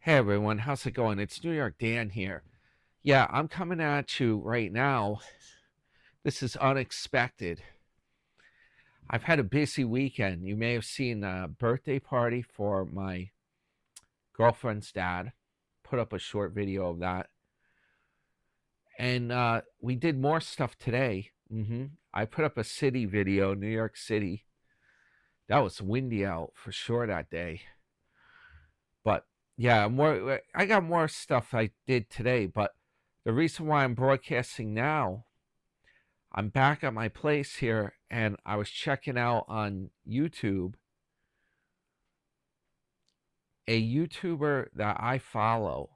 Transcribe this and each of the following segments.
Hey everyone, how's it going? It's New York Dan here. Yeah, I'm coming at you right now. This is unexpected. I've had a busy weekend. You may have seen a birthday party for my girlfriend's dad. Put up a short video of that. And we did more stuff today. I put up a city video, New York City. That was windy out for sure that day. But yeah, I got more stuff I did today, but the reason why I'm broadcasting now, I'm back at my place here and I was checking out on YouTube. A YouTuber that I follow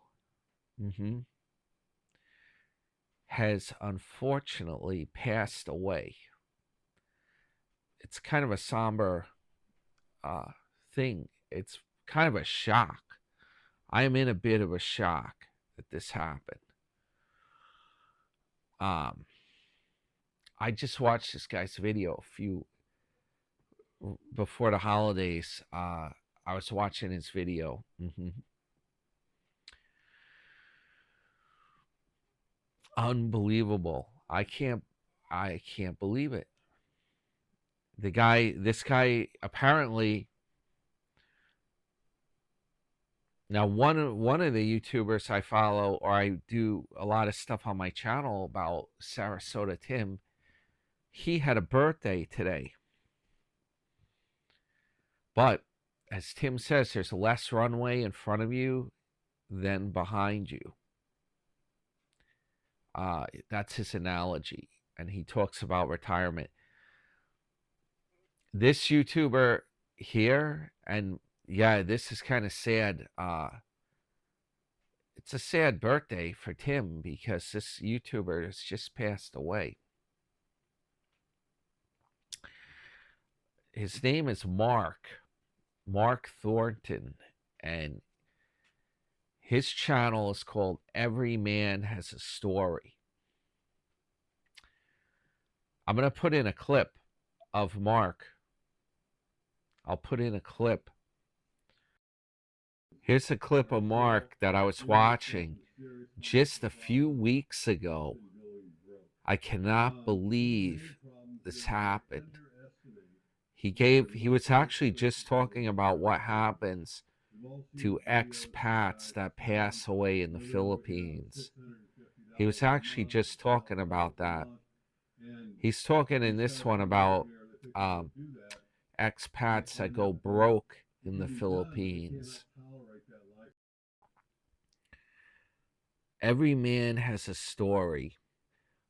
has unfortunately passed away. It's kind of a somber thing. It's kind of a shock. I am in a bit of a shock that this happened. I just watched this guy's video before the holidays. I was watching his video. Unbelievable. I can't believe it. This guy apparently, now one of the YouTubers I follow, or I do a lot of stuff on my channel about, Sarasota Tim, he had a birthday today. But as Tim says, there's less runway in front of you than behind you. That's his analogy. And he talks about retirement. This YouTuber here, and yeah, this is kind of sad. It's a sad birthday for Tim because this YouTuber has just passed away. His name is Mark Thornton, and his channel is called Every Man Has a Story. I'm going to put in a clip of Mark. I'll put in a clip. Here's a clip of Mark that I was watching just a few weeks ago. I cannot believe this happened. He was actually just talking about what happens to expats that pass away in the Philippines. He was actually just talking about that. He's talking in this one about expats that go broke in the Philippines. Every man has a story.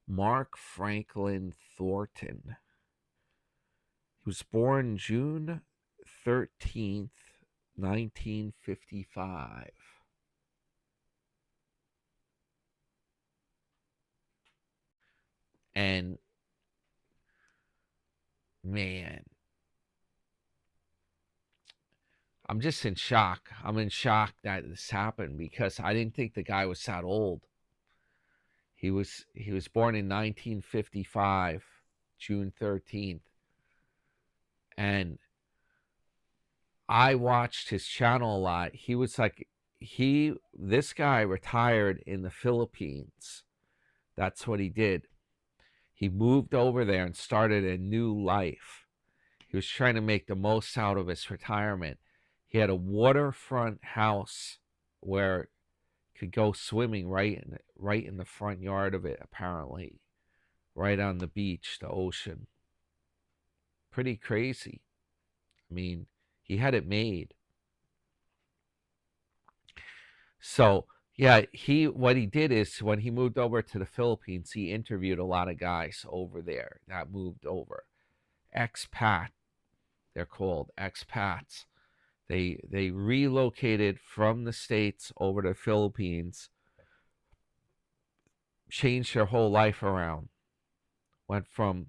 Mark Franklin Thornton. He was born June 13th, 1955. And man, I'm just in shock. I'm in shock that this happened because I didn't think the guy was that old. He was born in 1955, June 13th. And I watched his channel a lot. This guy retired in the Philippines. That's what he did. He moved over there and started a new life. He was trying to make the most out of his retirement. He had a waterfront house where you could go swimming right in the front yard of it, apparently. Right on the beach, the ocean. Pretty crazy. I mean, he had it made. So yeah, what he did is when he moved over to the Philippines, he interviewed a lot of guys over there that moved over. ExPat, they're called expats. They relocated from the States over to the Philippines, changed their whole life around, went from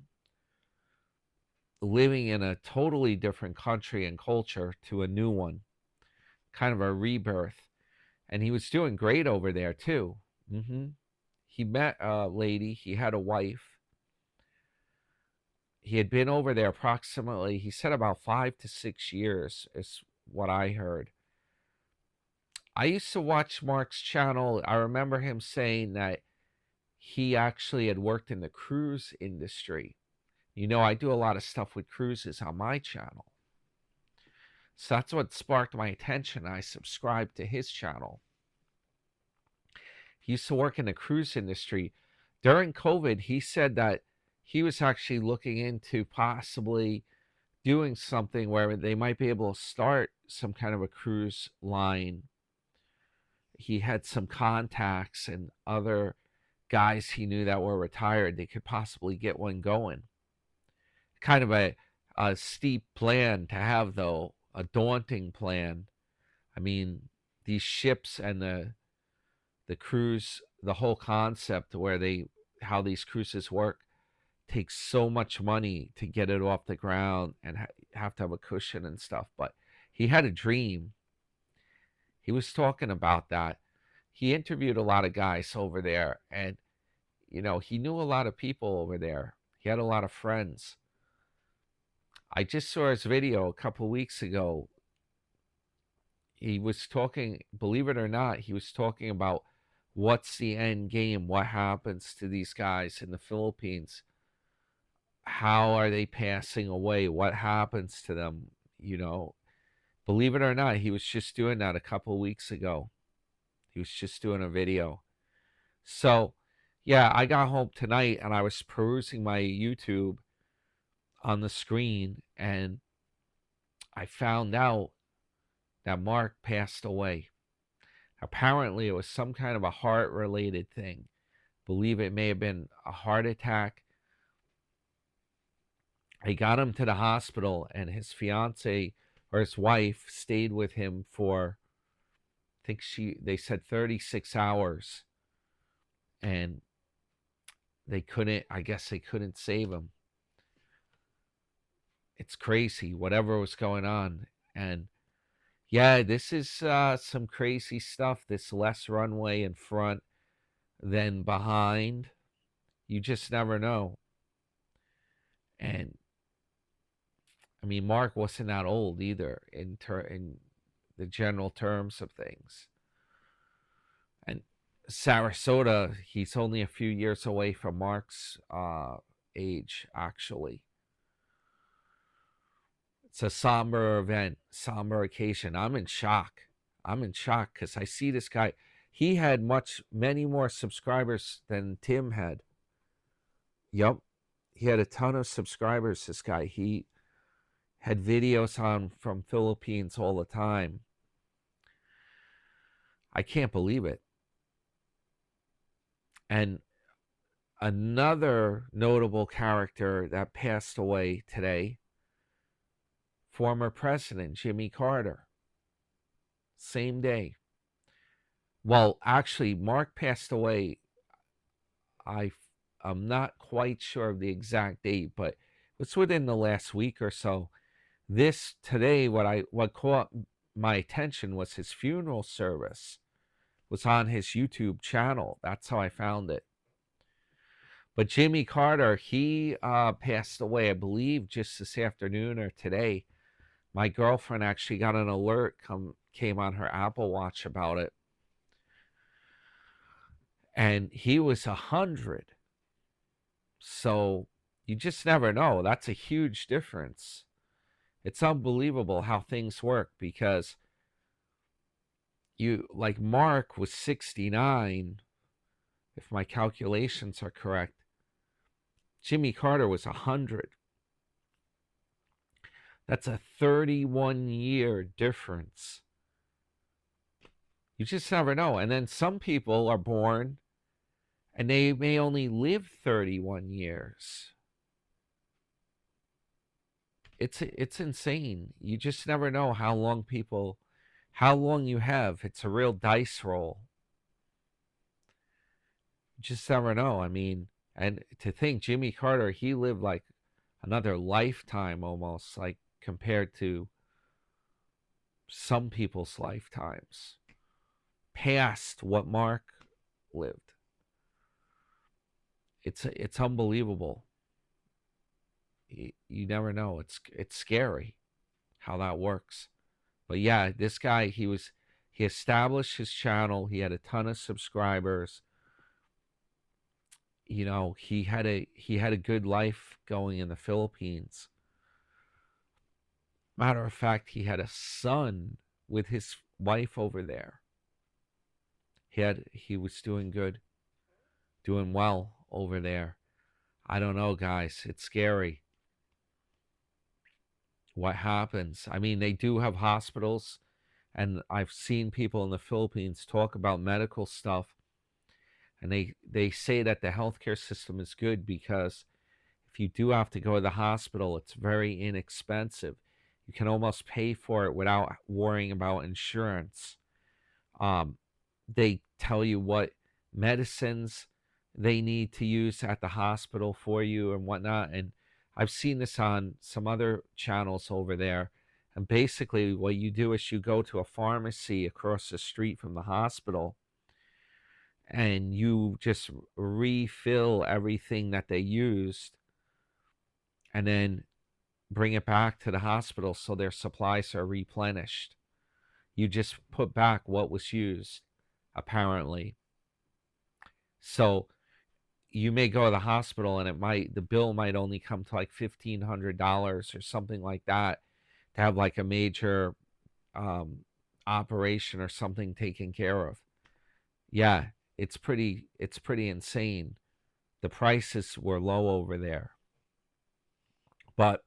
living in a totally different country and culture to a new one, kind of a rebirth. And he was doing great over there too. He met a lady. He had a wife. He had been over there approximately, he said, about 5 to 6 years is what I heard. I used to watch Mark's channel. I remember him saying that he actually had worked in the cruise industry. You know, I do a lot of stuff with cruises on my channel. So that's what sparked my attention. I subscribed to his channel. He used to work in the cruise industry. During COVID, he said that he was actually looking into possibly doing something where they might be able to start some kind of a cruise line. He had some contacts and other guys he knew that were retired. They could possibly get one going. Kind of a steep plan to have, though, a daunting plan. I mean, these ships and the cruise, the whole concept where how these cruises work takes so much money to get it off the ground and have to have a cushion and stuff. But he had a dream. He was talking about that. He interviewed a lot of guys over there, and you know, he knew a lot of people over there. He had a lot of friends. I just saw his video a couple weeks ago. He was talking, believe it or not, he was talking about what's the end game, what happens to these guys in the Philippines, how are they passing away, what happens to them, you know. Believe it or not, he was just doing that a couple weeks ago. He was just doing a video. So yeah, I got home tonight and I was perusing my YouTube on the screen, and I found out that Mark passed away. Apparently, it was some kind of a heart-related thing. Believe it may have been a heart attack. They got him to the hospital, and his fiance or his wife stayed with him for, I think they said 36 hours. And I guess they couldn't save him. It's crazy, whatever was going on. And yeah, this is some crazy stuff. This less runway in front than behind. You just never know. And I mean, Mark wasn't that old either in the general terms of things. And Sarasota, he's only a few years away from Mark's age, actually. It's a somber event, somber occasion. I'm in shock. I'm in shock because I see this guy. He had many more subscribers than Tim had. Yup. He had a ton of subscribers, this guy. He had videos on from Philippines all the time. I can't believe it. And another notable character that passed away today, former president Jimmy Carter. Same day. Well, actually, Mark passed away. I'm not quite sure of the exact date, but it's within the last week or so. Today, what caught my attention was his funeral service was on his YouTube channel. That's how I found it. But Jimmy Carter, he passed away, I believe, just this afternoon or today. My girlfriend actually got an alert came on her Apple Watch about it. And he was 100. So you just never know. That's a huge difference. It's unbelievable how things work, because like Mark was 69, if my calculations are correct. Jimmy Carter was 100. That's a 31-year difference. You just never know. And then some people are born and they may only live 31 years. It's insane. You just never know how long you have. It's a real dice roll. You just never know. I mean, and to think Jimmy Carter, he lived like another lifetime almost, like compared to some people's lifetimes past what Mark lived. It's unbelievable. You never know. It's scary how that works. But yeah, this guy, he He established his channel. He had a ton of subscribers. You know, he had a good life going in the Philippines. Matter of fact, he had a son with his wife over there. He was doing good, doing well over there. I don't know, guys. It's scary what happens. I mean, they do have hospitals, and I've seen people in the Philippines talk about medical stuff, and they say that the healthcare system is good because if you do have to go to the hospital, it's very inexpensive. You can almost pay for it without worrying about insurance. They tell you what medicines they need to use at the hospital for you and whatnot. And I've seen this on some other channels over there. And basically what you do is you go to a pharmacy across the street from the hospital and you just refill everything that they used and then bring it back to the hospital so their supplies are replenished. You just put back what was used, apparently. So you may go to the hospital and the bill might only come to like $1,500 or something like that to have like a major operation or something taken care of. Yeah, it's pretty insane. The prices were low over there. But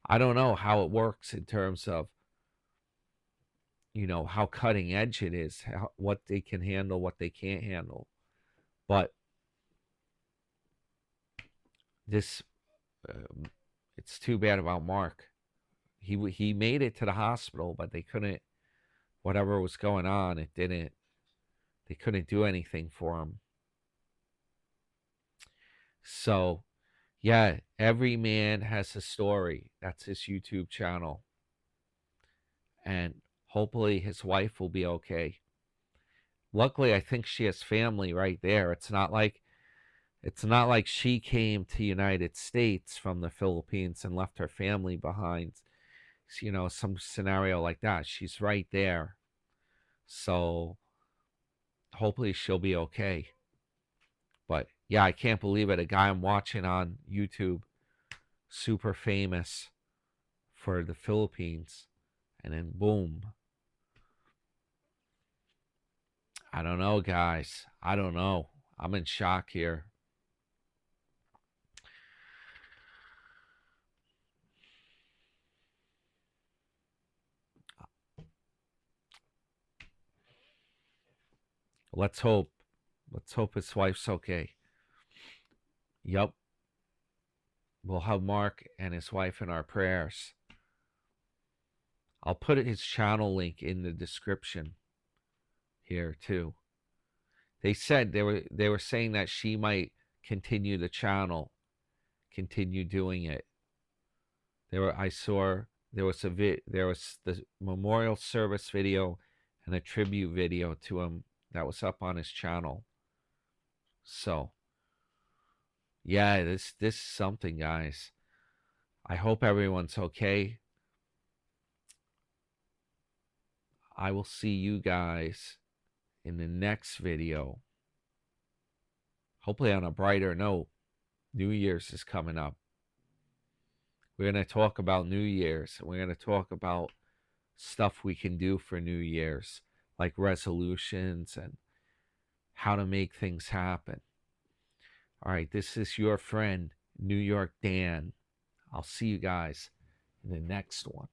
I don't know how it works in terms of, you know, how cutting edge it is, what they can handle, what they can't handle. But this, it's too bad about Mark. He made it to the hospital, but they couldn't, whatever was going on, they couldn't do anything for him. So, yeah, every man has a story. That's his YouTube channel. And hopefully his wife will be okay. Luckily, I think she has family right there. It's not like she came to United States from the Philippines and left her family behind. You know, some scenario like that. She's right there. So hopefully she'll be okay. But yeah, I can't believe it. A guy I'm watching on YouTube, super famous for the Philippines, and then boom. I don't know, guys. I don't know. I'm in shock here. Let's hope. Let's hope his wife's okay. Yep. We'll have Mark and his wife in our prayers. I'll put his channel link in the description here too. They said they were saying that she might continue the channel, continue doing it. I saw there was the memorial service video and a tribute video to him that was up on his channel. So yeah, this is something, guys. I hope everyone's okay. I will see you guys in the next video. Hopefully on a brighter note. New Year's is coming up. We're going to talk about New Year's. And we're going to talk about stuff we can do for New Year's, like resolutions and how to make things happen. All right, this is your friend, New York Dan. I'll see you guys in the next one.